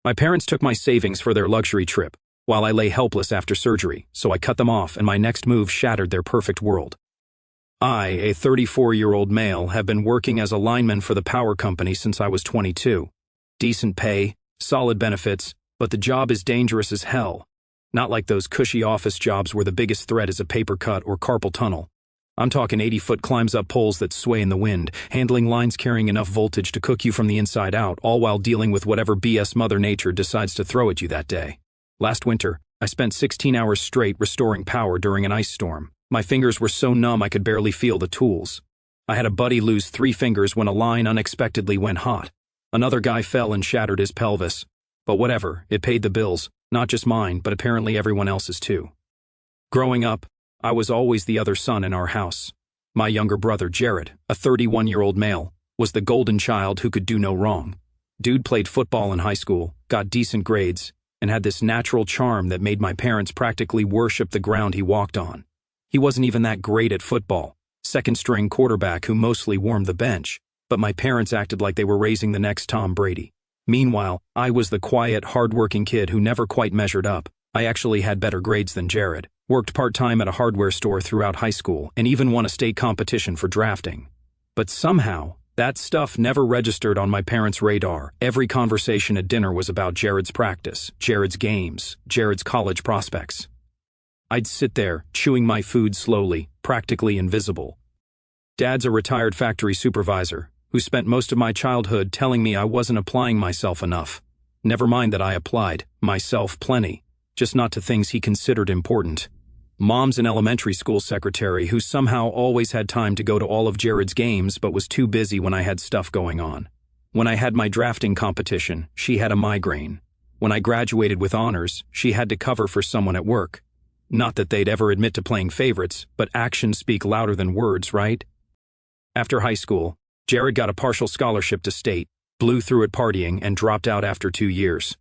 My parents took my savings for their luxury trip, while I lay helpless after surgery, so I cut them off and my next move shattered their perfect world. I, a 34-year-old male, have been working as a lineman for the power company since I was 22. Decent pay, solid benefits, but the job is dangerous as hell. Not like those cushy office jobs where the biggest threat is a paper cut or carpal tunnel. I'm talking 80-foot climbs up poles that sway in the wind, handling lines carrying enough voltage to cook you from the inside out, all while dealing with whatever BS Mother Nature decides to throw at you that day. Last winter, I spent 16 hours straight restoring power during an ice storm. My fingers were so numb I could barely feel the tools. I had a buddy lose 3 fingers when a line unexpectedly went hot. Another guy fell and shattered his pelvis. But whatever, it paid the bills, not just mine, but apparently everyone else's too. Growing up, I was always the other son in our house. My younger brother, Jared, a 31-year-old male, was the golden child who could do no wrong. Dude played football in high school, got decent grades, and had this natural charm that made my parents practically worship the ground he walked on. He wasn't even that great at football, second-string quarterback who mostly warmed the bench, but my parents acted like they were raising the next Tom Brady. Meanwhile, I was the quiet, hard-working kid who never quite measured up. I actually had better grades than Jared, worked part-time at a hardware store throughout high school, and even won a state competition for drafting. But somehow, that stuff never registered on my parents' radar. Every conversation at dinner was about Jared's practice, Jared's games, Jared's college prospects. I'd sit there, chewing my food slowly, practically invisible. Dad's a retired factory supervisor, who spent most of my childhood telling me I wasn't applying myself enough. Never mind that I applied myself plenty, just not to things he considered important. Mom's an elementary school secretary who somehow always had time to go to all of Jared's games but was too busy when I had stuff going on. When I had my drafting competition, she had a migraine. When I graduated with honors, she had to cover for someone at work. Not that they'd ever admit to playing favorites, but actions speak louder than words, right? After high school, Jared got a partial scholarship to state, blew through it partying, and dropped out after 2 years.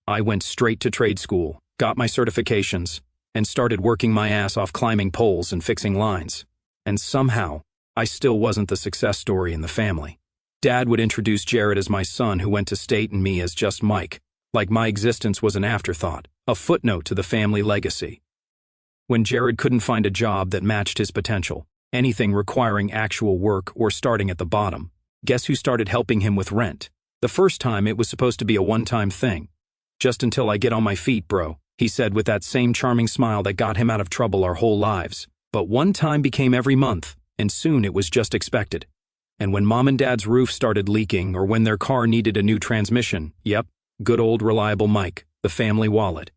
I went straight to trade school, got my certifications, and started working my ass off climbing poles and fixing lines. And somehow, I still wasn't the success story in the family. Dad would introduce Jared as my son who went to state and me as just Mike, like my existence was an afterthought, a footnote to the family legacy. When Jared couldn't find a job that matched his potential, anything requiring actual work or starting at the bottom, guess who started helping him with rent? The first time it was supposed to be a one-time thing. Just until I get on my feet, bro, he said with that same charming smile that got him out of trouble our whole lives. But one time became every month, and soon it was just expected. And when Mom and Dad's roof started leaking or when their car needed a new transmission, yep, good old reliable Mike, the family wallet.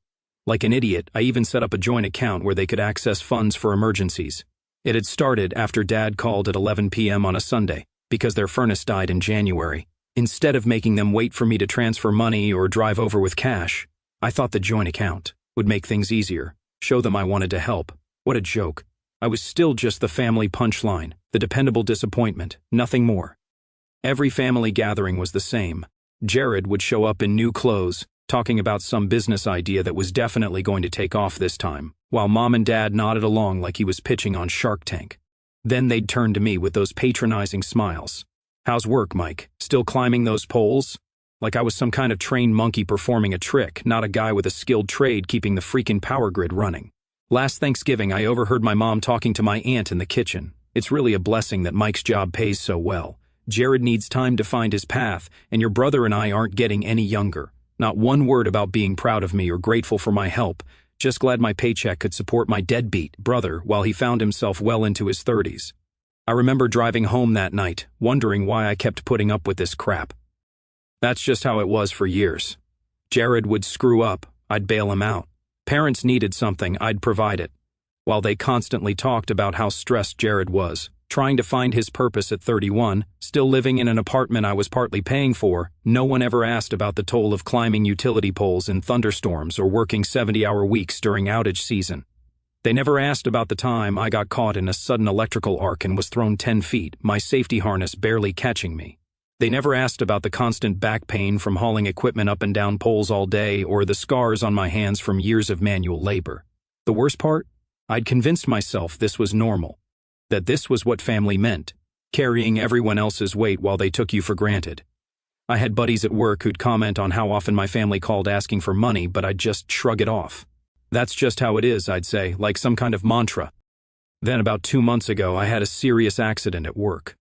Like an idiot, I even set up a joint account where they could access funds for emergencies. It had started after Dad called at 11 p.m. on a Sunday, because their furnace died in January. Instead of making them wait for me to transfer money or drive over with cash, I thought the joint account would make things easier, show them I wanted to help. What a joke. I was still just the family punchline, the dependable disappointment, nothing more. Every family gathering was the same. Jared would show up in new clothes, talking about some business idea that was definitely going to take off this time, while Mom and Dad nodded along like he was pitching on Shark Tank. Then they'd turn to me with those patronizing smiles. "How's work, Mike? Still climbing those poles?" Like I was some kind of trained monkey performing a trick, not a guy with a skilled trade keeping the freaking power grid running. Last Thanksgiving, I overheard my mom talking to my aunt in the kitchen. "It's really a blessing that Mike's job pays so well. Jared needs time to find his path, and your brother and I aren't getting any younger. Not one word about being proud of me or grateful for my help, just glad my paycheck could support my deadbeat brother while he found himself well into his 30s. I remember driving home that night, wondering why I kept putting up with this crap. That's just how it was for years. Jared would screw up, I'd bail him out. Parents needed something, I'd provide it. While they constantly talked about how stressed Jared was, trying to find his purpose at 31, still living in an apartment I was partly paying for, no one ever asked about the toll of climbing utility poles in thunderstorms or working 70-hour weeks during outage season. They never asked about the time I got caught in a sudden electrical arc and was thrown 10 feet, my safety harness barely catching me. They never asked about the constant back pain from hauling equipment up and down poles all day or the scars on my hands from years of manual labor. The worst part? I'd convinced myself this was normal. That this was what family meant, carrying everyone else's weight while they took you for granted. I had buddies at work who'd comment on how often my family called asking for money, but I'd just shrug it off. That's just how it is, I'd say, like some kind of mantra. Then about 2 months ago, I had a serious accident at work.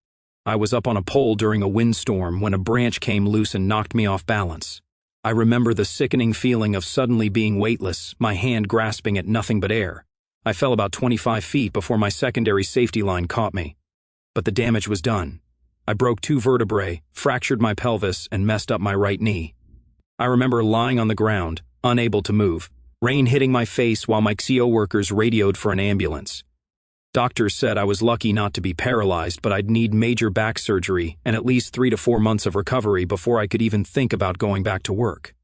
I was up on a pole during a windstorm when a branch came loose and knocked me off balance. I remember the sickening feeling of suddenly being weightless, my hand grasping at nothing but air. I fell about 25 feet before my secondary safety line caught me. But the damage was done. I broke 2 vertebrae, fractured my pelvis, and messed up my right knee. I remember lying on the ground, unable to move, rain hitting my face while my XEO workers radioed for an ambulance. Doctors said I was lucky not to be paralyzed, but I'd need major back surgery and at least 3 to 4 months of recovery before I could even think about going back to work.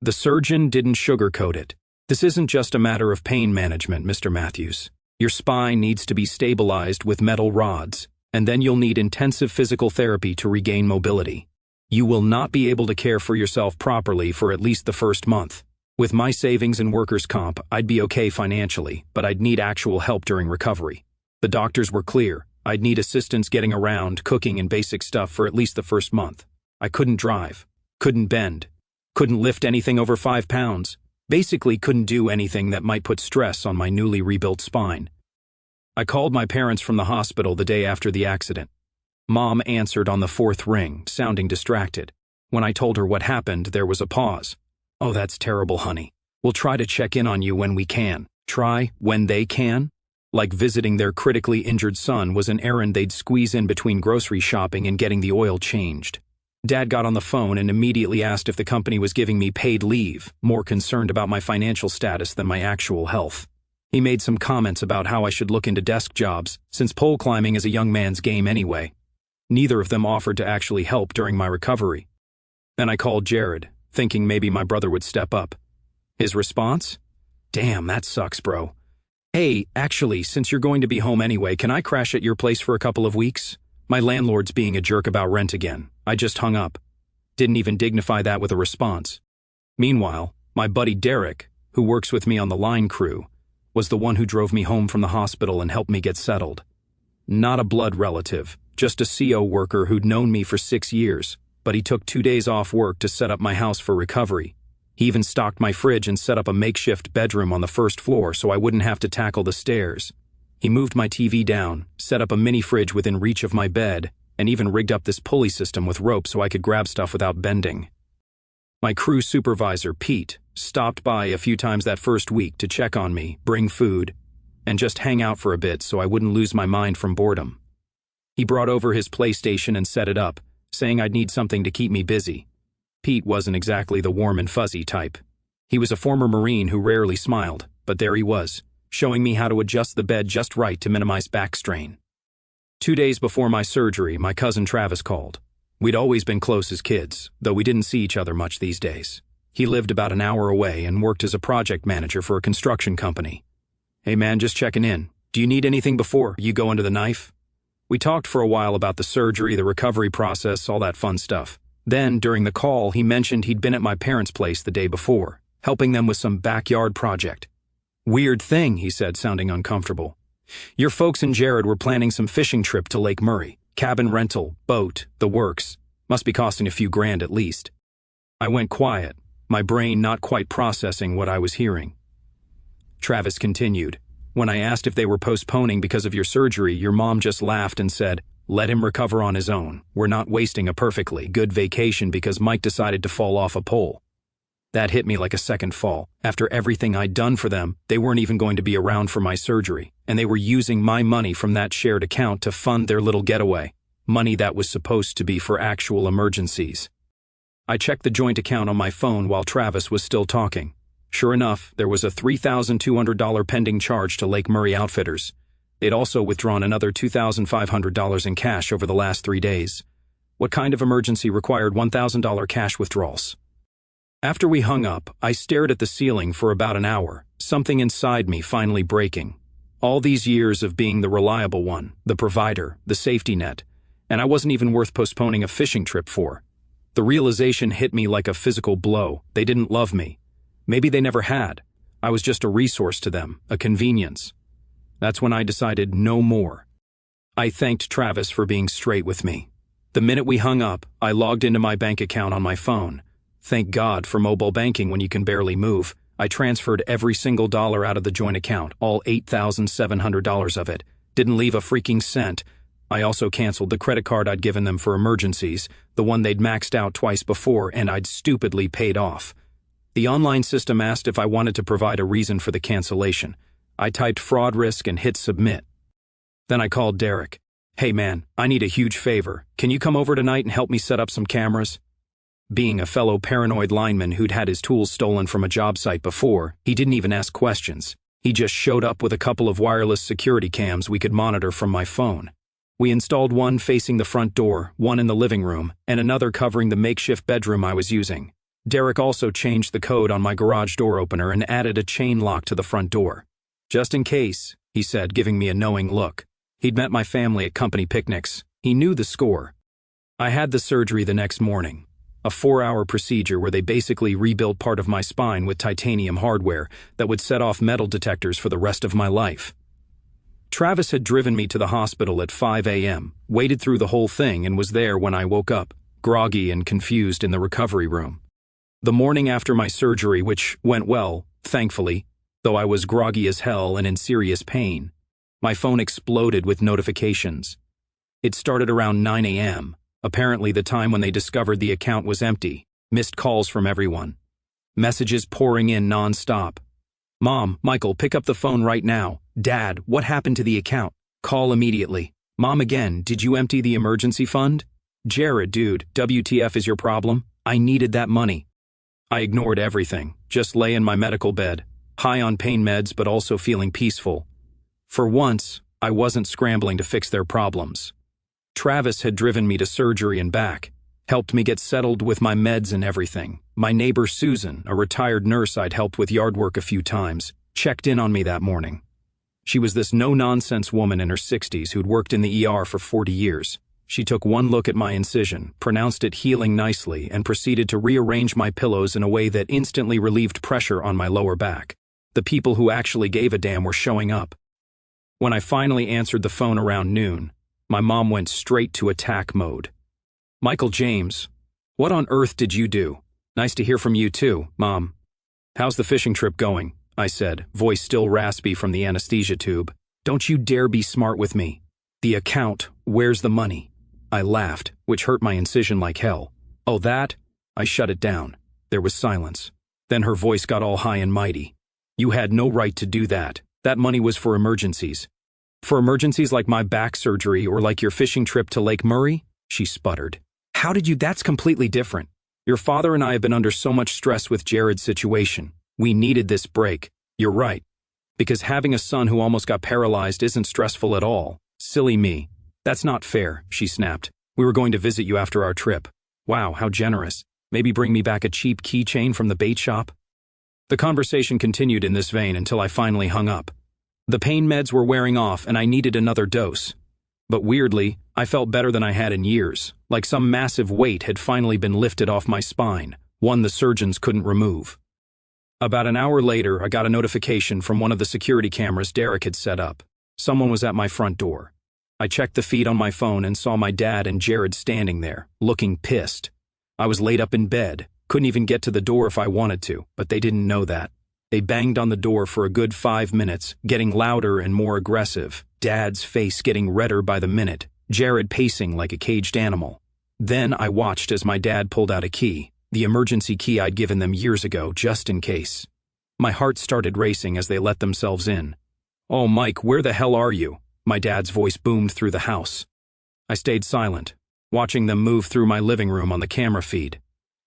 The surgeon didn't sugarcoat it. This isn't just a matter of pain management, Mr. Matthews. Your spine needs to be stabilized with metal rods, and then you'll need intensive physical therapy to regain mobility. You will not be able to care for yourself properly for at least the first month. With my savings and workers' comp, I'd be okay financially, but I'd need actual help during recovery. The doctors were clear. I'd need assistance getting around, cooking, and basic stuff for at least the first month. I couldn't drive, couldn't bend, couldn't lift anything over 5 pounds, basically couldn't do anything that might put stress on my newly rebuilt spine. I called my parents from the hospital the day after the accident. Mom answered on the 4th ring, sounding distracted. When I told her what happened, there was a pause. "Oh, that's terrible, honey. We'll try to check in on you when we can." Try when they can? Like visiting their critically injured son was an errand they'd squeeze in between grocery shopping and getting the oil changed. Dad got on the phone and immediately asked if the company was giving me paid leave, more concerned about my financial status than my actual health. He made some comments about how I should look into desk jobs, since pole climbing is a young man's game anyway. Neither of them offered to actually help during my recovery. Then I called Jared, thinking maybe my brother would step up. His response? "Damn, that sucks, bro. Hey, actually, since you're going to be home anyway, can I crash at your place for a couple of weeks? My landlord's being a jerk about rent again." I just hung up. Didn't even dignify that with a response. Meanwhile, my buddy Derek, who works with me on the line crew, was the one who drove me home from the hospital and helped me get settled. Not a blood relative, just a CO worker who'd known me for 6 years, but he took 2 days off work to set up my house for recovery. He even stocked my fridge and set up a makeshift bedroom on the 1st floor so I wouldn't have to tackle the stairs. He moved my TV down, set up a mini fridge within reach of my bed, and even rigged up this pulley system with rope so I could grab stuff without bending. My crew supervisor, Pete, stopped by a few times that first week to check on me, bring food, and just hang out for a bit so I wouldn't lose my mind from boredom. He brought over his PlayStation and set it up, saying I'd need something to keep me busy. Pete wasn't exactly the warm and fuzzy type. He was a former Marine who rarely smiled, but there he was, showing me how to adjust the bed just right to minimize back strain. 2 days before my surgery, my cousin Travis called. We'd always been close as kids, though we didn't see each other much these days. He lived about an hour away and worked as a project manager for a construction company. "Hey man, just checking in. Do you need anything before you go under the knife?" We talked for a while about the surgery, the recovery process, all that fun stuff. Then, during the call, he mentioned he'd been at my parents' place the day before, helping them with some backyard project. "Weird thing," he said, sounding uncomfortable. "Your folks and Jared were planning some fishing trip to Lake Murray. Cabin rental, boat, the works. Must be costing a few grand at least." I went quiet, my brain not quite processing what I was hearing. Travis continued. "When I asked if they were postponing because of your surgery, your mom just laughed and said, 'Let him recover on his own. We're not wasting a perfectly good vacation because Mike decided to fall off a pole.'" That hit me like a second fall. After everything I'd done for them, they weren't even going to be around for my surgery, and they were using my money from that shared account to fund their little getaway, money that was supposed to be for actual emergencies. I checked the joint account on my phone while Travis was still talking. Sure enough, there was a $3,200 pending charge to Lake Murray Outfitters. They'd also withdrawn another $2,500 in cash over the last 3 days. What kind of emergency required $1,000 cash withdrawals? After we hung up, I stared at the ceiling for about an hour, something inside me finally breaking. All these years of being the reliable one, the provider, the safety net, and I wasn't even worth postponing a fishing trip for. The realization hit me like a physical blow. They didn't love me. Maybe they never had. I was just a resource to them, a convenience. That's when I decided no more. I thanked Travis for being straight with me. The minute we hung up, I logged into my bank account on my phone. Thank God for mobile banking when you can barely move. I transferred every single dollar out of the joint account, all $8,700 of it. Didn't leave a freaking cent. I also canceled the credit card I'd given them for emergencies, the one they'd maxed out twice before and I'd stupidly paid off. The online system asked if I wanted to provide a reason for the cancellation. I typed fraud risk and hit submit. Then I called Derek. Hey man, I need a huge favor. Can you come over tonight and help me set up some cameras? Being a fellow paranoid lineman who'd had his tools stolen from a job site before, he didn't even ask questions. He just showed up with a couple of wireless security cams we could monitor from my phone. We installed one facing the front door, one in the living room, and another covering the makeshift bedroom I was using. Derek also changed the code on my garage door opener and added a chain lock to the front door. Just in case, he said, giving me a knowing look. He'd met my family at company picnics. He knew the score. I had the surgery the next morning. A 4-hour procedure where they basically rebuilt part of my spine with titanium hardware that would set off metal detectors for the rest of my life. Travis had driven me to the hospital at 5 a.m., waited through the whole thing, and was there when I woke up, groggy and confused in the recovery room. The morning after my surgery, which went well, thankfully, though I was groggy as hell and in serious pain, my phone exploded with notifications. It started around 9 a.m., apparently the time when they discovered the account was empty, missed calls from everyone. Messages pouring in non-stop. Mom, Michael, pick up the phone right now. Dad, what happened to the account? Call immediately. Mom again, did you empty the emergency fund? Jared, dude, WTF is your problem? I needed that money. I ignored everything, just lay in my medical bed, high on pain meds but also feeling peaceful. For once, I wasn't scrambling to fix their problems. Travis had driven me to surgery and back, helped me get settled with my meds and everything. My neighbor Susan, a retired nurse I'd helped with yard work a few times, checked in on me that morning. She was this no-nonsense woman in her 60s who'd worked in the ER for 40 years. She took one look at my incision, pronounced it healing nicely, and proceeded to rearrange my pillows in a way that instantly relieved pressure on my lower back. The people who actually gave a damn were showing up. When I finally answered the phone around noon, my mom went straight to attack mode. Michael James, what on earth did you do? Nice to hear from you too, Mom. How's the fishing trip going? I said, voice still raspy from the anesthesia tube. Don't you dare be smart with me. The account, where's the money? I laughed, which hurt my incision like hell. Oh, that? I shut it down. There was silence. Then her voice got all high and mighty. You had no right to do that. That money was for emergencies. For emergencies like my back surgery or like your fishing trip to Lake Murray? She sputtered. How did you? That's completely different. Your father and I have been under so much stress with Jared's situation. We needed this break. You're right. Because having a son who almost got paralyzed isn't stressful at all. Silly me. That's not fair, she snapped. We were going to visit you after our trip. Wow, how generous. Maybe bring me back a cheap keychain from the bait shop? The conversation continued in this vein until I finally hung up. The pain meds were wearing off and I needed another dose. But weirdly, I felt better than I had in years, like some massive weight had finally been lifted off my spine, one the surgeons couldn't remove. About an hour later, I got a notification from one of the security cameras Derek had set up. Someone was at my front door. I checked the feed on my phone and saw my dad and Jared standing there, looking pissed. I was laid up in bed, couldn't even get to the door if I wanted to, but they didn't know that. They banged on the door for a good 5 minutes, getting louder and more aggressive, Dad's face getting redder by the minute, Jared pacing like a caged animal. Then I watched as my dad pulled out a key, the emergency key I'd given them years ago, just in case. My heart started racing as they let themselves in. Oh, Mike, where the hell are you? My dad's voice boomed through the house. I stayed silent, watching them move through my living room on the camera feed.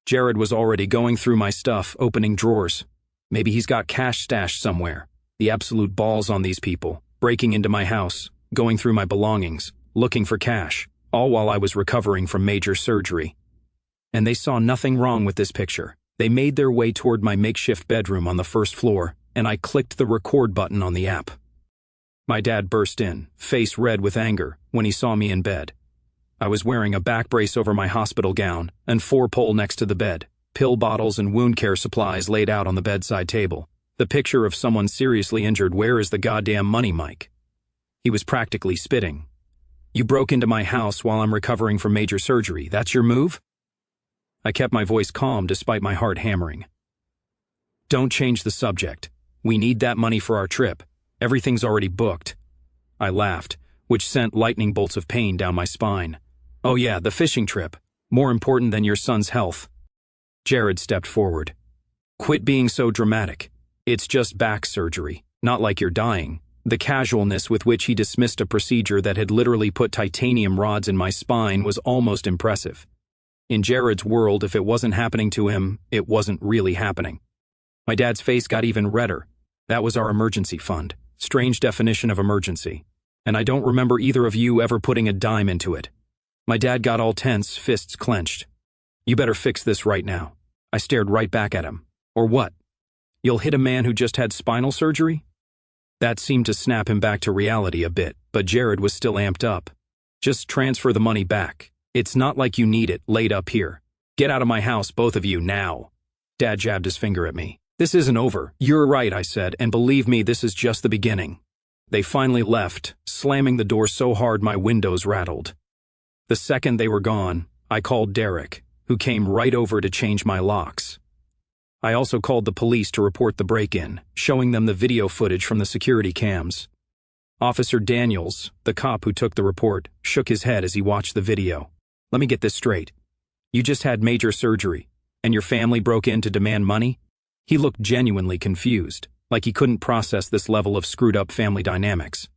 Jared was already going through my stuff, opening drawers. Maybe he's got cash stashed somewhere. The absolute balls on these people, breaking into my house, going through my belongings, looking for cash, all while I was recovering from major surgery. And they saw nothing wrong with this picture. They made their way toward my makeshift bedroom on the first floor, and I clicked the record button on the app. My dad burst in, face red with anger, when he saw me in bed. I was wearing a back brace over my hospital gown and 4-pole next to the bed, pill bottles and wound care supplies laid out on the bedside table. The picture of someone seriously injured. Where is the goddamn money, Mike? He was practically spitting. You broke into my house while I'm recovering from major surgery. That's your move? I kept my voice calm despite my heart hammering. Don't change the subject. We need that money for our trip. Everything's already booked. I laughed, which sent lightning bolts of pain down my spine. Oh yeah, the fishing trip. More important than your son's health. Jared stepped forward. Quit being so dramatic. It's just back surgery, not like you're dying. The casualness with which he dismissed a procedure that had literally put titanium rods in my spine was almost impressive. In Jared's world, if it wasn't happening to him, it wasn't really happening. My dad's face got even redder. That was our emergency fund. Strange definition of emergency. And I don't remember either of you ever putting a dime into it. My dad got all tense, fists clenched. You better fix this right now. I stared right back at him. Or what? You'll hit a man who just had spinal surgery? That seemed to snap him back to reality a bit, but Jared was still amped up. Just transfer the money back. It's not like you need it laid up here. Get out of my house, both of you, now. Dad jabbed his finger at me. This isn't over. You're right, I said, and believe me, this is just the beginning. They finally left, slamming the door so hard my windows rattled. The second they were gone, I called Derek, who came right over to change my locks. I also called the police to report the break-in, showing them the video footage from the security cams. Officer Daniels, the cop who took the report, shook his head as he watched the video. Let me get this straight. You just had major surgery, and your family broke in to demand money? He looked genuinely confused, like he couldn't process this level of screwed-up family dynamics.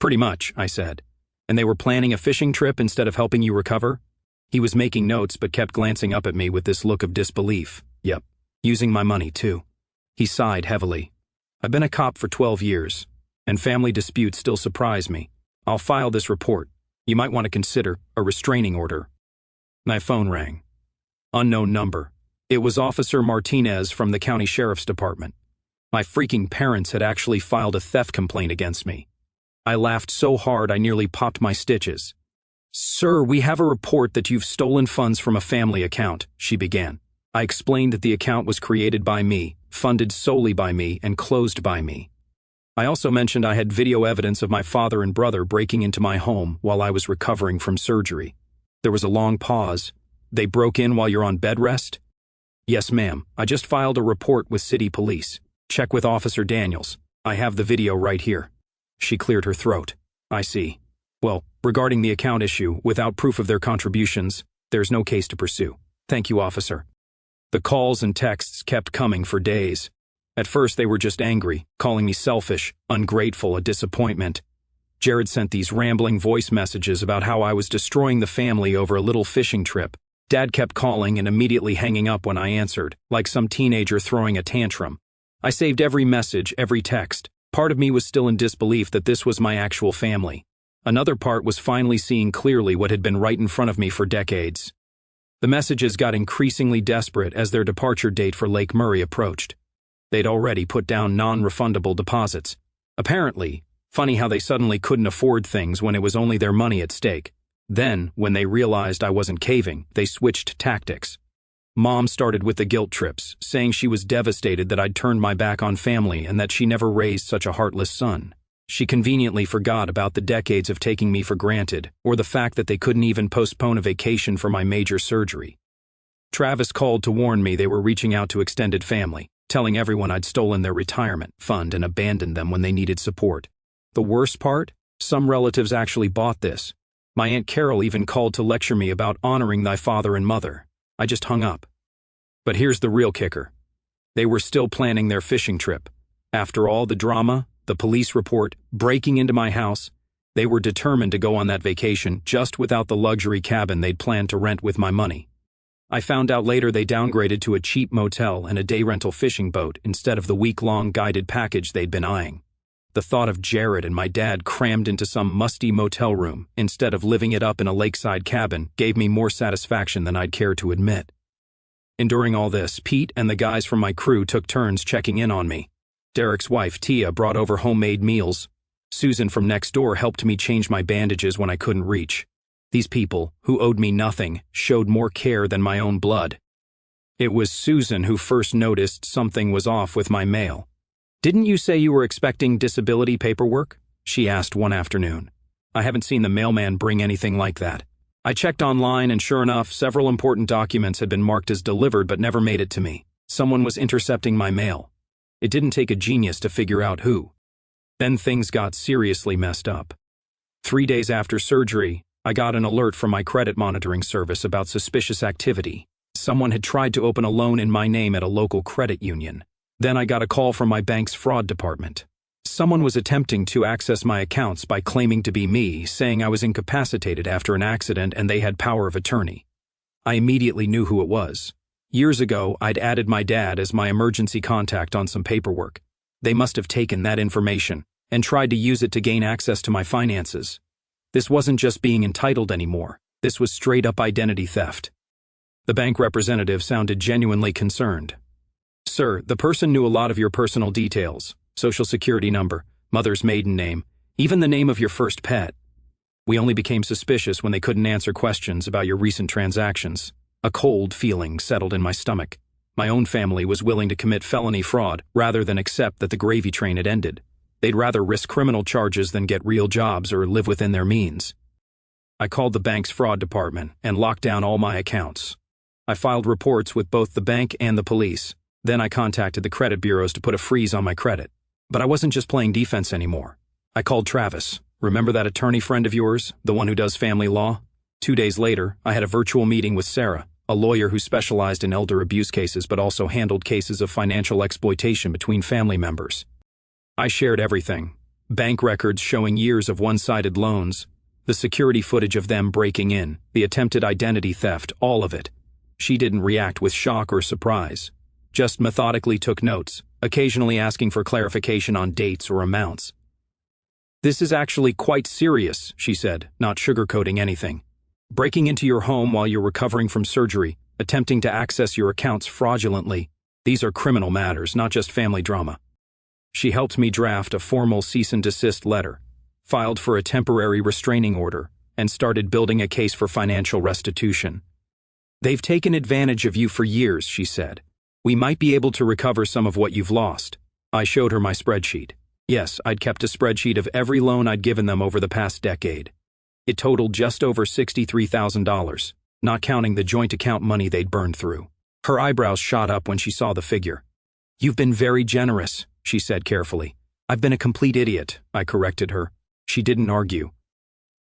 Pretty much, I said. And they were planning a fishing trip instead of helping you recover? He was making notes but kept glancing up at me with this look of disbelief. Yep. Using my money, too. He sighed heavily. I've been a cop for 12 years, and family disputes still surprise me. I'll file this report. You might want to consider a restraining order. My phone rang. Unknown number. It was Officer Martinez from the county sheriff's department. My freaking parents had actually filed a theft complaint against me. I laughed so hard I nearly popped my stitches. Sir, we have a report that you've stolen funds from a family account, she began. I explained that the account was created by me, funded solely by me, and closed by me. I also mentioned I had video evidence of my father and brother breaking into my home while I was recovering from surgery. There was a long pause. They broke in while you're on bed rest? Yes, ma'am. I just filed a report with city police. Check with Officer Daniels. I have the video right here. She cleared her throat. I see. Well, regarding the account issue, without proof of their contributions, there's no case to pursue. Thank you, officer. The calls and texts kept coming for days. At first they were just angry, calling me selfish, ungrateful, a disappointment. Jared sent these rambling voice messages about how I was destroying the family over a little fishing trip. Dad kept calling and immediately hanging up when I answered, like some teenager throwing a tantrum. I saved every message, every text. Part of me was still in disbelief that this was my actual family. Another part was finally seeing clearly what had been right in front of me for decades. The messages got increasingly desperate as their departure date for Lake Murray approached. They'd already put down non-refundable deposits. Apparently, funny how they suddenly couldn't afford things when it was only their money at stake. Then, when they realized I wasn't caving, they switched tactics. Mom started with the guilt trips, saying she was devastated that I'd turned my back on family and that she never raised such a heartless son. She conveniently forgot about the decades of taking me for granted, or the fact that they couldn't even postpone a vacation for my major surgery. Travis called to warn me they were reaching out to extended family, telling everyone I'd stolen their retirement fund and abandoned them when they needed support. The worst part? Some relatives actually bought this. My Aunt Carol even called to lecture me about honoring thy father and mother. I just hung up. But here's the real kicker. They were still planning their fishing trip. After all the drama, the police report, breaking into my house, they were determined to go on that vacation just without the luxury cabin they'd planned to rent with my money. I found out later they downgraded to a cheap motel and a day rental fishing boat instead of the week-long guided package they'd been eyeing. The thought of Jared and my dad crammed into some musty motel room instead of living it up in a lakeside cabin gave me more satisfaction than I'd care to admit. Enduring all this, Pete and the guys from my crew took turns checking in on me. Derek's wife, Tia, brought over homemade meals. Susan from next door helped me change my bandages when I couldn't reach. These people, who owed me nothing, showed more care than my own blood. It was Susan who first noticed something was off with my mail. "Didn't you say you were expecting disability paperwork?" she asked one afternoon. I haven't seen the mailman bring anything like that. I checked online and sure enough, several important documents had been marked as delivered but never made it to me. Someone was intercepting my mail. It didn't take a genius to figure out who. Then things got seriously messed up. 3 days after surgery, I got an alert from my credit monitoring service about suspicious activity. Someone had tried to open a loan in my name at a local credit union. Then I got a call from my bank's fraud department. Someone was attempting to access my accounts by claiming to be me, saying I was incapacitated after an accident and they had power of attorney. I immediately knew who it was. Years ago, I'd added my dad as my emergency contact on some paperwork. They must have taken that information and tried to use it to gain access to my finances. This wasn't just being entitled anymore. This was straight-up identity theft. The bank representative sounded genuinely concerned. Sir, the person knew a lot of your personal details, social security number, mother's maiden name, even the name of your first pet. We only became suspicious when they couldn't answer questions about your recent transactions. A cold feeling settled in my stomach. My own family was willing to commit felony fraud rather than accept that the gravy train had ended. They'd rather risk criminal charges than get real jobs or live within their means. I called the bank's fraud department and locked down all my accounts. I filed reports with both the bank and the police. Then I contacted the credit bureaus to put a freeze on my credit. But I wasn't just playing defense anymore. I called Travis. Remember that attorney friend of yours, the one who does family law? 2 days later, I had a virtual meeting with Sarah, a lawyer who specialized in elder abuse cases but also handled cases of financial exploitation between family members. I shared everything. Bank records showing years of one-sided loans, the security footage of them breaking in, the attempted identity theft, all of it. She didn't react with shock or surprise. Just methodically took notes, occasionally asking for clarification on dates or amounts. This is actually quite serious, she said, not sugarcoating anything. Breaking into your home while you're recovering from surgery, attempting to access your accounts fraudulently, these are criminal matters, not just family drama. She helped me draft a formal cease and desist letter, filed for a temporary restraining order, and started building a case for financial restitution. They've taken advantage of you for years, she said. We might be able to recover some of what you've lost. I showed her my spreadsheet. Yes, I'd kept a spreadsheet of every loan I'd given them over the past decade. It totaled just over $63,000, not counting the joint account money they'd burned through. Her eyebrows shot up when she saw the figure. You've been very generous, she said carefully. I've been a complete idiot, I corrected her. She didn't argue.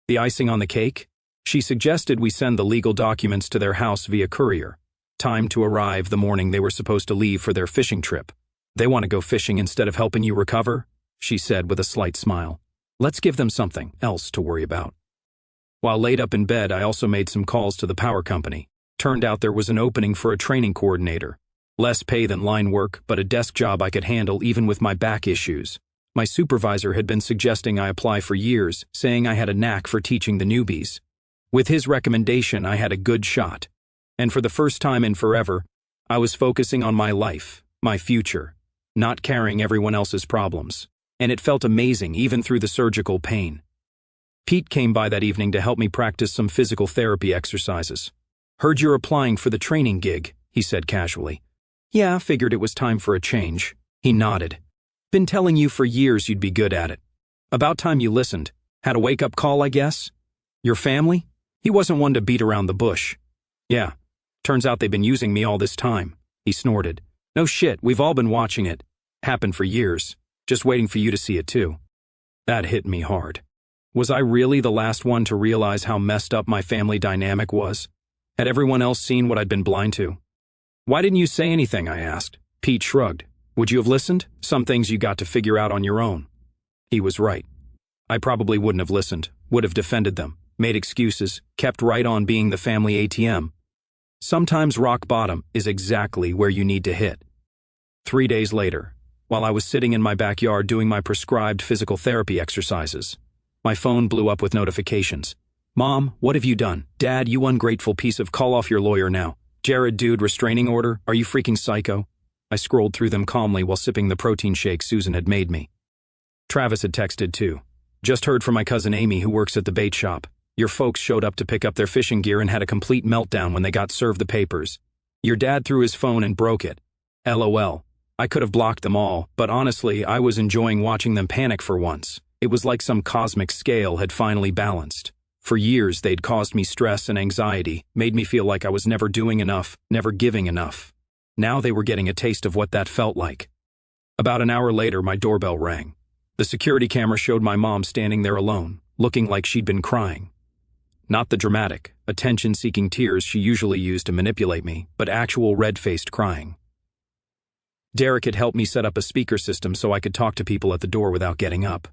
The icing on the cake? She suggested we send the legal documents to their house via courier. Time to arrive the morning they were supposed to leave for their fishing trip. They want to go fishing instead of helping you recover? She said with a slight smile. Let's give them something else to worry about. While laid up in bed, I also made some calls to the power company. Turned out there was an opening for a training coordinator. Less pay than line work, but a desk job I could handle even with my back issues. My supervisor had been suggesting I apply for years, saying I had a knack for teaching the newbies. With his recommendation, I had a good shot. And for the first time in forever, I was focusing on my life, my future, not carrying everyone else's problems. And it felt amazing even through the surgical pain. Pete came by that evening to help me practice some physical therapy exercises. Heard you're applying for the training gig, he said casually. Yeah, figured it was time for a change. He nodded. Been telling you for years you'd be good at it. About time you listened. Had a wake-up call, I guess? Your family? He wasn't one to beat around the bush. Yeah. Turns out they've been using me all this time, he snorted. No shit, we've all been watching it. Happened for years. Just waiting for you to see it too. That hit me hard. Was I really the last one to realize how messed up my family dynamic was? Had everyone else seen what I'd been blind to? Why didn't you say anything, I asked. Pete shrugged. Would you have listened? Some things you got to figure out on your own. He was right. I probably wouldn't have listened, would have defended them, made excuses, kept right on being the family ATM. Sometimes rock bottom is exactly where you need to hit. 3 days later, while I was sitting in my backyard doing my prescribed physical therapy exercises, my phone blew up with notifications. Mom, what have you done? Dad, you ungrateful piece of call off your lawyer now. Jared, dude, restraining order? Are you freaking psycho? I scrolled through them calmly while sipping the protein shake Susan had made me. Travis had texted too. Just heard from my cousin Amy who works at the bait shop. Your folks showed up to pick up their fishing gear and had a complete meltdown when they got served the papers. Your dad threw his phone and broke it. LOL. I could have blocked them all, but honestly, I was enjoying watching them panic for once. It was like some cosmic scale had finally balanced. For years, they'd caused me stress and anxiety, made me feel like I was never doing enough, never giving enough. Now they were getting a taste of what that felt like. About an hour later, my doorbell rang. The security camera showed my mom standing there alone, looking like she'd been crying. Not the dramatic, attention-seeking tears she usually used to manipulate me, but actual red-faced crying. Derek had helped me set up a speaker system so I could talk to people at the door without getting up.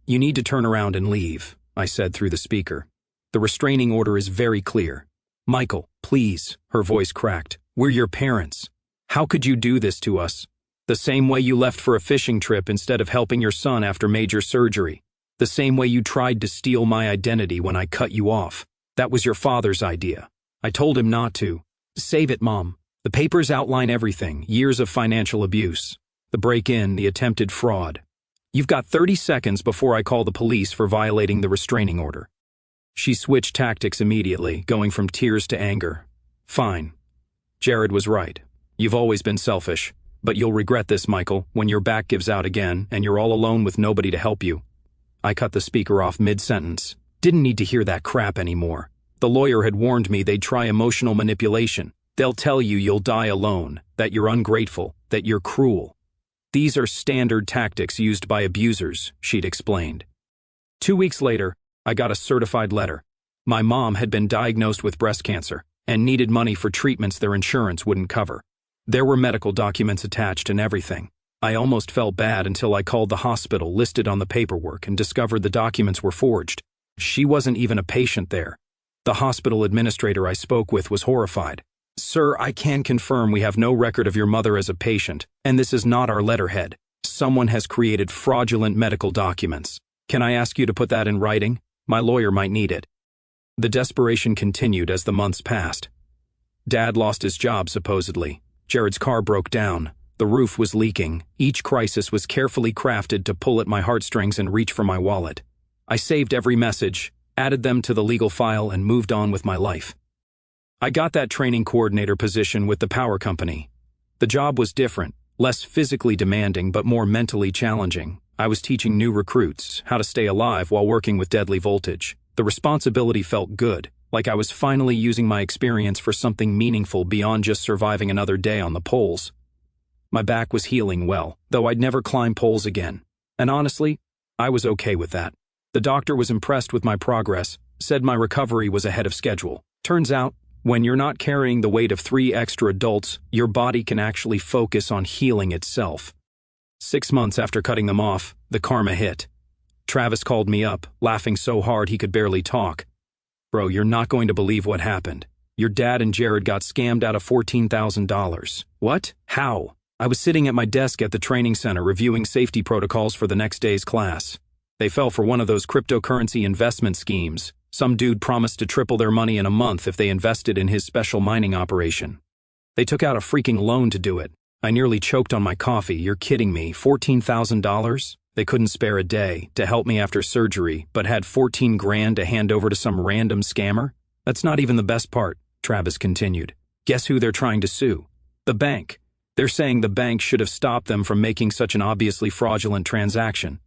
You need to turn around and leave," I said through the speaker. "The restraining order is very clear." "Michael, please," her voice cracked. "We're your parents. How could you do this to us? The same way you left for a fishing trip instead of helping your son after major surgery. The same way you tried to steal my identity when I cut you off. That was your father's idea. I told him not to." "Save it, Mom. The papers outline everything, years of financial abuse, the break-in, the attempted fraud. You've got 30 seconds before I call the police for violating the restraining order." She switched tactics immediately, going from tears to anger. "Fine. Jared was right. You've always been selfish. But you'll regret this, Michael, when your back gives out again and you're all alone with nobody to help you." I cut the speaker off mid-sentence. Didn't need to hear that crap anymore. The lawyer had warned me they'd try emotional manipulation. They'll tell you you'll die alone, that you're ungrateful, that you're cruel. "These are standard tactics used by abusers," she'd explained. 2 weeks later, I got a certified letter. My mom had been diagnosed with breast cancer and needed money for treatments their insurance wouldn't cover. There were medical documents attached and everything. I almost felt bad until I called the hospital listed on the paperwork and discovered the documents were forged. She wasn't even a patient there. The hospital administrator I spoke with was horrified. "Sir, I can confirm we have no record of your mother as a patient, and this is not our letterhead. Someone has created fraudulent medical documents. Can I ask you to put that in writing? My lawyer might need it." The desperation continued as the months passed. Dad lost his job, supposedly. Jared's car broke down. The roof was leaking. Each crisis was carefully crafted to pull at my heartstrings and reach for my wallet. I saved every message, added them to the legal file, and moved on with my life. I got that training coordinator position with the power company. The job was different, less physically demanding but more mentally challenging. I was teaching new recruits how to stay alive while working with deadly voltage. The responsibility felt good, like I was finally using my experience for something meaningful beyond just surviving another day on the poles. My back was healing well, though I'd never climb poles again. And honestly, I was okay with that. The doctor was impressed with my progress, said my recovery was ahead of schedule. Turns out, when you're not carrying the weight of 3 extra adults, your body can actually focus on healing itself. 6 months after cutting them off, the karma hit. Travis called me up, laughing so hard he could barely talk. "Bro, you're not going to believe what happened. Your dad and Jared got scammed out of $14,000. "What? How?" I was sitting at my desk at the training center reviewing safety protocols for the next day's class. They fell for one of those cryptocurrency investment schemes. Some dude promised to triple their money in a month if they invested in his special mining operation. They took out a freaking loan to do it. I nearly choked on my coffee. "You're kidding me, $14,000? They couldn't spare a day to help me after surgery, but had 14 grand to hand over to some random scammer? That's not even the best part," Travis continued. "Guess who they're trying to sue? The bank. They're saying the bank should have stopped them from making such an obviously fraudulent transaction."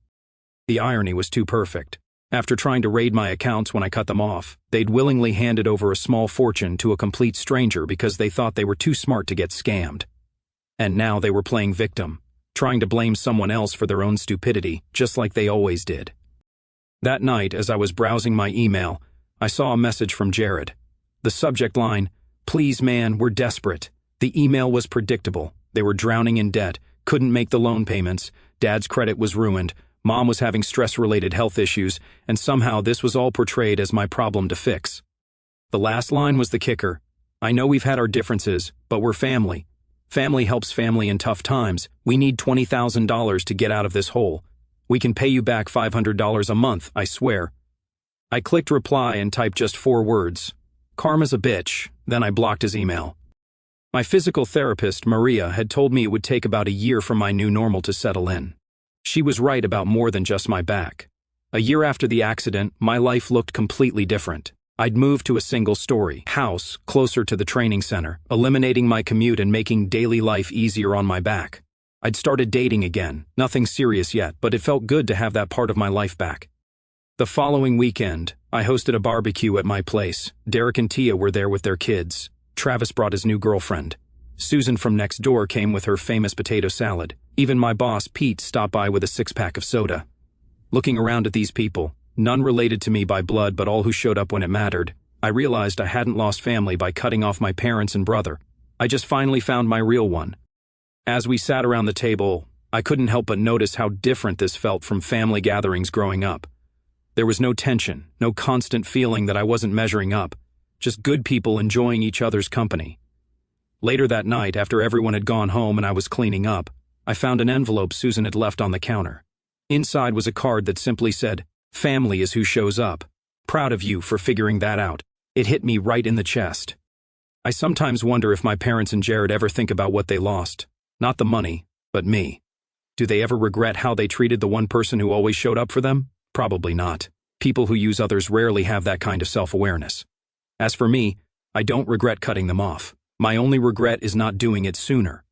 The irony was too perfect. After trying to raid my accounts when I cut them off, they'd willingly handed over a small fortune to a complete stranger because they thought they were too smart to get scammed. And now they were playing victim, trying to blame someone else for their own stupidity, just like they always did. That night, as I was browsing my email, I saw a message from Jared. The subject line, "Please man, we're desperate." The email was predictable. They were drowning in debt, couldn't make the loan payments, Dad's credit was ruined, Mom was having stress-related health issues, and somehow this was all portrayed as my problem to fix. The last line was the kicker. "I know we've had our differences, but we're family. Family helps family in tough times. We need $20,000 to get out of this hole. We can pay you back $500 a month, I swear." I clicked reply and typed just 4 words. "Karma's a bitch," then I blocked his email. My physical therapist, Maria, had told me it would take about a year for my new normal to settle in. She was right about more than just my back. A year after the accident, my life looked completely different. I'd moved to a single-story house closer to the training center, eliminating my commute and making daily life easier on my back. I'd started dating again, nothing serious yet, but it felt good to have that part of my life back. The following weekend, I hosted a barbecue at my place. Derek and Tia were there with their kids. Travis brought his new girlfriend. Susan from next door came with her famous potato salad. Even my boss, Pete, stopped by with a six-pack of soda. Looking around at these people, none related to me by blood but all who showed up when it mattered, I realized I hadn't lost family by cutting off my parents and brother. I just finally found my real one. As we sat around the table, I couldn't help but notice how different this felt from family gatherings growing up. There was no tension, no constant feeling that I wasn't measuring up, just good people enjoying each other's company. Later that night, after everyone had gone home and I was cleaning up, I found an envelope Susan had left on the counter. Inside was a card that simply said, "Family is who shows up. Proud of you for figuring that out." It hit me right in the chest. I sometimes wonder if my parents and Jared ever think about what they lost. Not the money, but me. Do they ever regret how they treated the one person who always showed up for them? Probably not. People who use others rarely have that kind of self-awareness. As for me, I don't regret cutting them off. My only regret is not doing it sooner.